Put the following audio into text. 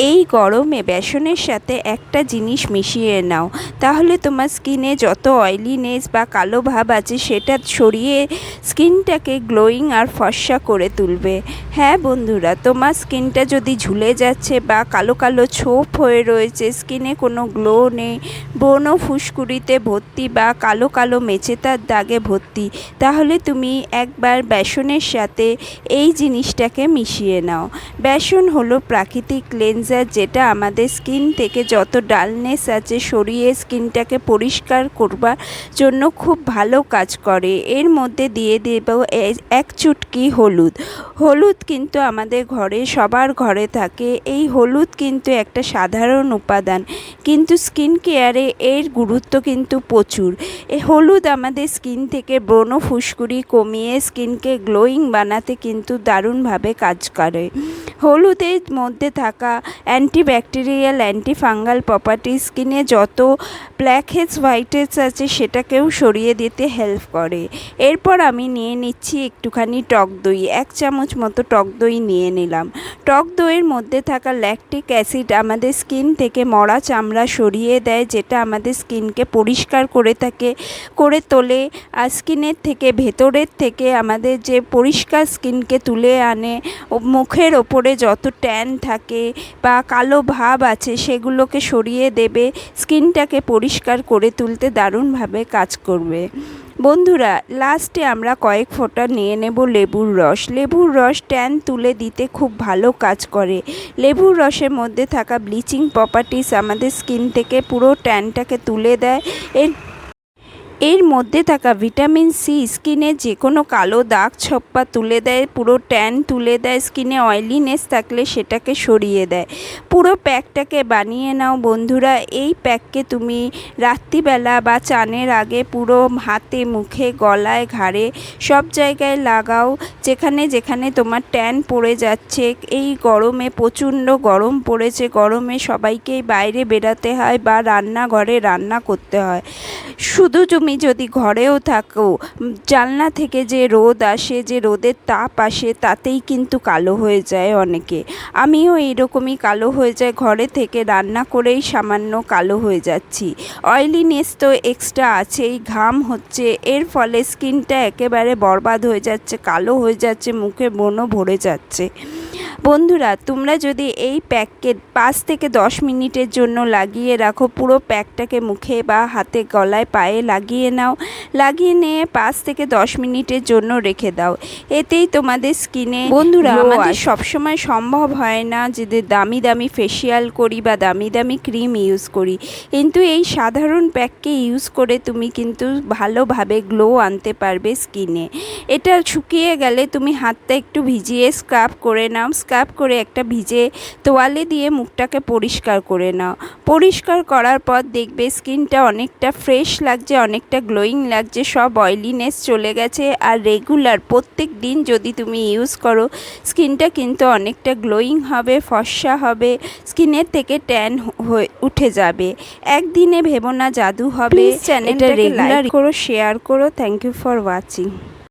এই গরমে বেসনের সাথে একটা জিনিস মিশিয়ে নাও, তাহলে তোমার স্কিনে যত অয়েলিনেস বা কালো ভাব আছে সেটা সরিয়ে স্কিনটাকে গ্লোয়িং আর ফর্সা করে তুলবে। হ্যাঁ বন্ধুরা, তোমার স্কিনটা যদি ঝুলে যাচ্ছে বা কালো কালো ছোপ হয়ে রয়েছে, স্কিনে কোনো গ্লো নেই, ব্রণ ফুসকুড়িতে ভর্তি বা কালো কালো মেচেতার দাগে ভর্তি, তাহলে তুমি একবার বেসনের সাথে এই জিনিসটাকে মিশিয়ে নাও। বেসন হলো প্রাকৃতিক ক্লেনজার, যেটা আমাদের স্কিন থেকে যত ডালনেস আছে সরিয়ে স্কিনটাকে পরিষ্কার করবার জন্য খুব ভালো কাজ করে। এর মধ্যে দিয়ে দেব এক চুটকি হলুদ। হলুদ কিন্তু আমাদের ঘরে সবার ঘরে থাকে। এই হলুদ কিন্তু একটা সাধারণ উপাদান, কিন্তু স্কিন কেয়ারে এর গুরুত্ব কিন্তু প্রচুর। হলুদ আমাদের স্কিন থেকে ব্রণ ফুসকুড়ি কমিয়ে স্কিনকে গ্লোয়িং বানাতে কিন্তু দারুণভাবে কাজ করে। হলুদের মধ্যে থাকা অ্যান্টিব্যাকটেরিয়াল অ্যান্টিফাঙ্গাল প্রপার্টি স্কিনে যত ব্ল্যাকহেডস হোয়াইটহেডস আছে সেটাকেও সরিয়ে দিতে হেল্প করে। এরপর আমি নিয়ে নিচ্ছি একটুখানি টক দই। 1 চামচ মতো টক দই নিয়ে নিলাম। টক দইয়ের মধ্যে থাকা ল্যাকটিক অ্যাসিড আমাদের স্কিন থেকে মরা চামড়া সরিয়ে দেয়, যেটা আমাদের স্কিনকে পরিষ্কার করে তোলে আর স্কিনের থেকে ভেতরের থেকে আমাদের যে পরিষ্কার স্কিনকে তুলে আনে। মুখের ওপরে যত ট্যান থাকে বা কালো ভাব আছে সেগুলোকে সরিয়ে দেবে, স্কিনটাকে পরিষ্কার করে তুলতে দারুণভাবে কাজ করবে। বন্ধুরা, লাস্টে আমরা কয়েক ফোঁটা নিয়ে নেব লেবুর রস। লেবুর রস ট্যান তুলে দিতে খুব ভালো কাজ করে। লেবুর রসের মধ্যে থাকা ব্লিচিং প্রপার্টিস আমাদের স্কিন থেকে পুরো ট্যানটাকে তুলে দেয়। এর মধ্যে থাকা ভিটামিন সি স্কিনের যে কোনো কালো দাগ ছপ্পা তুলে দেয়, পুরো ট্যান তুলে দেয়, স্কিনে অয়েলিনেস থাকলে সেটাকে সরিয়ে দেয়। পুরো প্যাকটাকে বানিয়ে নাও বন্ধুরা। এই প্যাককে তুমি রাত্রিবেলা বা চানের আগে পুরো হাতে, মুখে, গলায়, ঘাড়ে সব জায়গায় লাগাও, যেখানে যেখানে তোমার ট্যান পড়ে যাচ্ছে। এই গরমে প্রচণ্ড গরম পড়েছে, গরমে সবাইকেই বাইরে বেরাতে হয় বা রান্নাঘরে রান্না করতে হয়। শুধু তুমি যদি ঘরেও থাকো, জানলা থেকে যে রোদ আসে, যে রোদের তাপ আসে, তাতেই কিন্তু কালো হয়ে যায় অনেকে। আমিও এইরকমই কালো হয়ে যাই, ঘরে থেকে রান্না করেই সামান্য কালো হয়ে যাচ্ছি। অয়েলিনেস তো এক্সট্রা আছেই, ঘাম হচ্ছে, এর ফলে স্কিনটা একেবারে বরবাদ হয়ে যাচ্ছে, কালো হয়ে যাচ্ছে, মুখে ব্রণ ভরে যাচ্ছে। বন্ধুরা, তোমরা যদি এই প্যাককে 5 থেকে 10 মিনিটের জন্য লাগিয়ে রাখো, পুরো প্যাকটাকে মুখে বা হাতে, গলায়, পায়ে লাগিয়ে নাও, লাগিয়ে নিয়ে 5 থেকে 10 মিনিটের জন্য রেখে দাও। এতেই তোমাদের স্কিনে, বন্ধুরা, আমাদের সবসময় সম্ভব হয় না যে দামি দামি ফেসিয়াল করি বা দামি দামি ক্রিম ইউজ করি, কিন্তু এই সাধারণ প্যাককে ইউজ করে তুমি কিন্তু ভালোভাবে গ্লো আনতে পারবে স্কিনে। এটা শুকিয়ে গেলে তুমি হাতটা একটু ভিজিয়ে স্ক্রাব করে নাও। স্ক্রাব করে একটা ভিজে তোয়ালে দিয়ে মুখটাকে পরিষ্কার করে নাও। পরিষ্কার করার পর দেখবে স্কিনটা অনেকটা ফ্রেশ লাগছে, অনেকটা গ্লোয়িং লাগছে, সব অয়েলিনেস চলে গেছে। আর রেগুলার প্রত্যেক দিন যদি তুমি ইউজ করো, স্কিনটা কিন্তু অনেকটা গ্লোয়িং হবে, ফর্সা হবে, স্কিনের থেকে ট্যান হয়ে উঠে যাবে। একদিনে ভেবো না জাদু হবে। চ্যানেলটা রেগুলার করো, শেয়ার করো। Thank you for watching.